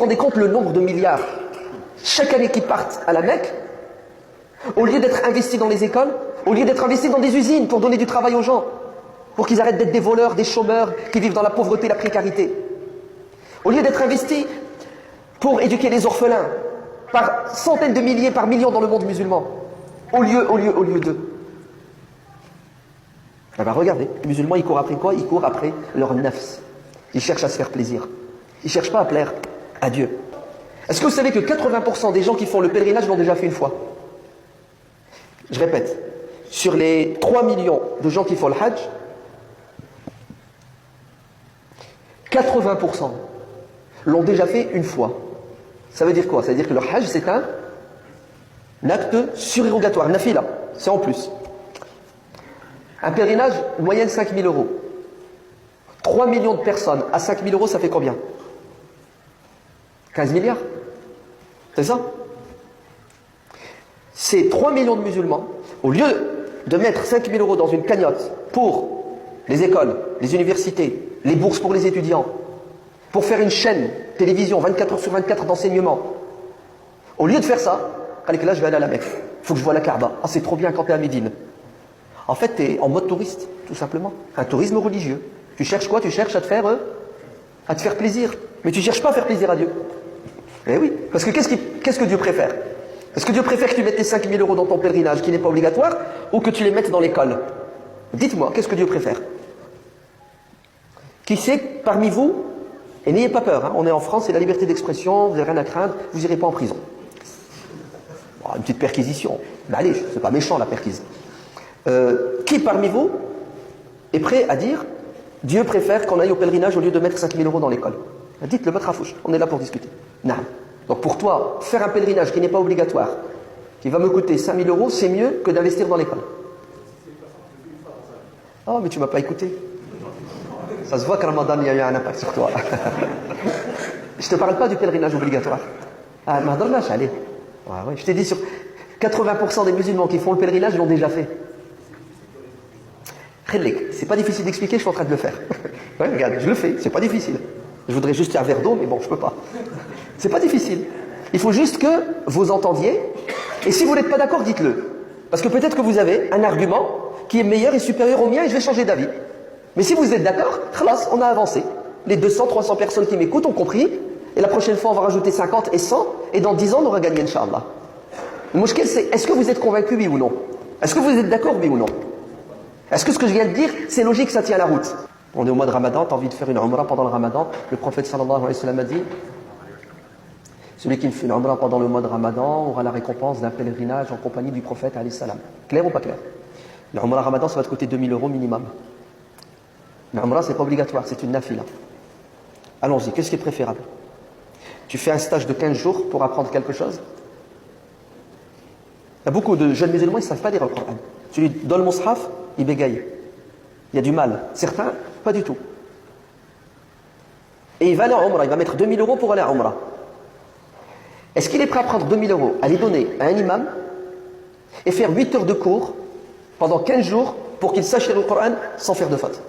rendez compte le nombre de milliards chaque année qui partent à la Mecque, au lieu d'être investis dans les écoles, au lieu d'être investis dans des usines pour donner du travail aux gens, pour qu'ils arrêtent d'être des voleurs, des chômeurs qui vivent dans la pauvreté et la précarité, au lieu d'être investis pour éduquer les orphelins par centaines de milliers, par millions dans le monde musulman, au lieu d'eux. Ah ben regardez, les musulmans ils courent après quoi? Ils courent après leur nafs. Ils cherchent à se faire plaisir. Ils ne cherchent pas à plaire à Dieu. Est-ce que vous savez que 80% des gens qui font le pèlerinage l'ont déjà fait une fois? Je répète, sur les 3 millions de gens qui font le hajj, 80% l'ont déjà fait une fois. Ça veut dire quoi? Ça veut dire que le hajj c'est un acte surérogatoire, nafila, c'est en plus. Un pèlerinage, moyenne 5 000 €. 3 millions de personnes à 5 000 €, ça fait combien? 15 milliards. C'est ça? Ces 3 millions de musulmans, au lieu de mettre 5 000 € dans une cagnotte pour les écoles, les universités, les bourses pour les étudiants, pour faire une chaîne télévision 24 heures sur 24 d'enseignement, au lieu de faire ça, allez, là je vais aller à la Mecque, il faut que je voie la Kaaba. Ah, c'est trop bien quand tu es à Médine. En fait, tu es en mode touriste, tout simplement. Un tourisme religieux. Tu cherches quoi? Tu cherches à te faire plaisir. Mais tu ne cherches pas à faire plaisir à Dieu. Eh oui, parce que qu'est-ce que Dieu préfère? Est-ce que Dieu préfère que tu mettes tes 5 000 € dans ton pèlerinage, qui n'est pas obligatoire, ou que tu les mettes dans l'école? Dites-moi, qu'est-ce que Dieu préfère? Qui sait parmi vous, et n'ayez pas peur, hein, on est en France, c'est la liberté d'expression, vous n'avez rien à craindre, vous n'irez pas en prison. Bon, une petite perquisition, mais allez, c'est pas méchant la perquise. Qui parmi vous est prêt à dire Dieu préfère qu'on aille au pèlerinage au lieu de mettre 5 000 € dans l'école? Dites-le, votre afouche, on est là pour discuter. Non. Donc pour toi, faire un pèlerinage qui n'est pas obligatoire, qui va me coûter 5 000 €, c'est mieux que d'investir dans l'école. Oh, mais tu m'as pas écouté. Ça se voit que Ramadan, il y a eu un impact sur toi. Je te parle pas du pèlerinage obligatoire. Ah, Mahdarnash, allez. Ouais, je t'ai dit sur 80% des musulmans qui font le pèlerinage l'ont déjà fait. C'est pas difficile d'expliquer, je suis en train de le faire. Ouais, regarde, je le fais, c'est pas difficile. Je voudrais juste un verre d'eau, mais bon, je peux pas. C'est pas difficile. Il faut juste que vous entendiez, et si vous n'êtes pas d'accord, dites-le. Parce que peut-être que vous avez un argument qui est meilleur et supérieur au mien, et je vais changer d'avis. Mais si vous êtes d'accord, khalas, on a avancé. Les 200, 300 personnes qui m'écoutent ont compris, et la prochaine fois, on va rajouter 50 et 100, et dans 10 ans, on aura gagné, Inch'Allah. Le mouchkil, c'est, est-ce que vous êtes convaincu, oui ou non? Est-ce que vous êtes d'accord, oui ou non? Est-ce que ce que je viens de dire, c'est logique, ça tient la route? On est au mois de Ramadan, tu as envie de faire une umrah pendant le Ramadan. Le prophète sallallahu alayhi wa sallam a dit, celui qui fait une umrah pendant le mois de Ramadan aura la récompense d'un pèlerinage en compagnie du prophète alayhi salam. Clair ou pas clair? L'umrah Ramadan, ça va te coûter 2 000 € minimum. L'umrah, c'est pas obligatoire, c'est une nafila. Allons-y, qu'est-ce qui est préférable? Tu fais un stage de 15 jours pour apprendre quelque chose? Il y a beaucoup de jeunes musulmans, ils ne savent pas lire le Coran. Tu lui donnes le mushaf, il bégaye. Il y a du mal. Certains, pas du tout. Et il va aller en Umrah, il va mettre 2 000 € pour aller en Umrah. Est-ce qu'il est prêt à prendre 2 000 €, à les donner à un imam, et faire 8 heures de cours pendant 15 jours pour qu'il sache lire le Coran sans faire de faute?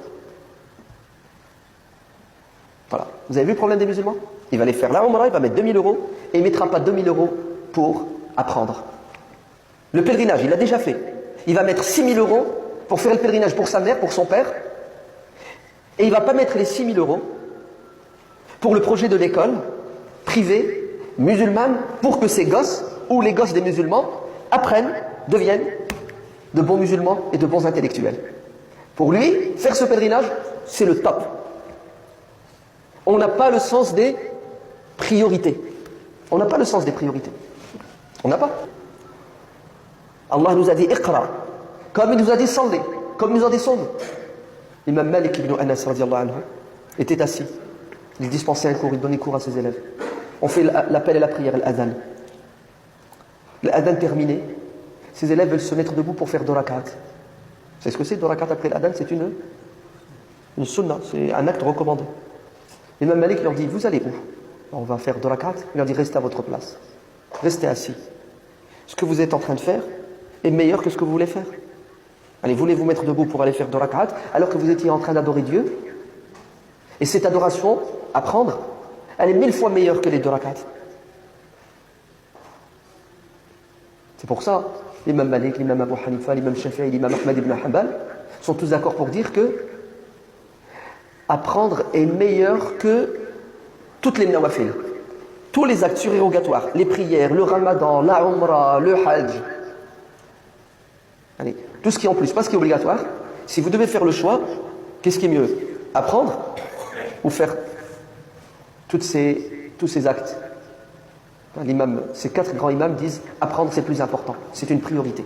Voilà. Vous avez vu le problème des musulmans? Il va aller faire la Umrah, il va mettre 2 000 € et il ne mettra pas 2 000 € pour apprendre. Le pèlerinage, il l'a déjà fait. Il va mettre 6 000 € pour faire le pèlerinage pour sa mère, pour son père. Et il ne va pas mettre les 6 000 € pour le projet de l'école privée, musulmane, pour que ses gosses, ou les gosses des musulmans, apprennent, deviennent de bons musulmans et de bons intellectuels. Pour lui, faire ce pèlerinage, c'est le top. On n'a pas le sens des priorités. On n'a pas le sens des priorités. On n'a pas. Allah nous a dit Iqra, comme il nous a dit Salli, comme il nous a dit Somme. L'imam Malik ibn Anas radiallahu anhu était assis. Il dispensait un cours, il donnait cours à ses élèves. On fait l'appel et la prière, l'adhan. L'adhan terminé, ses élèves veulent se mettre debout pour faire 2 rak'at. Vous savez ce que c'est 2 rak'at après l'adhan? C'est une sunna, c'est un acte recommandé. L'imam Malik leur dit, vous allez où? On va faire 2 rak'at. Il leur dit, restez à votre place. Restez assis. Ce que vous êtes en train de faire est meilleur que ce que vous voulez faire. Allez, voulez-vous mettre debout pour aller faire 2 rak'at alors que vous étiez en train d'adorer Dieu? Et cette adoration, apprendre, elle est 1000 fois meilleure que les 2 rak'at. C'est pour ça, l'imam Malik, l'imam Abu Hanifa, l'imam Shafi'i, l'imam Ahmad ibn Hanbal sont tous d'accord pour dire que apprendre est meilleur que toutes les nawafil, tous les actes surérogatoires, les prières, le ramadan, la umrah, le hajj. Allez, tout ce qui est en plus, pas ce qui est obligatoire. Si vous devez faire le choix, qu'est-ce qui est mieux? Apprendre ou faire tous ces actes? Ces 4 grands imams disent apprendre c'est plus important, c'est une priorité.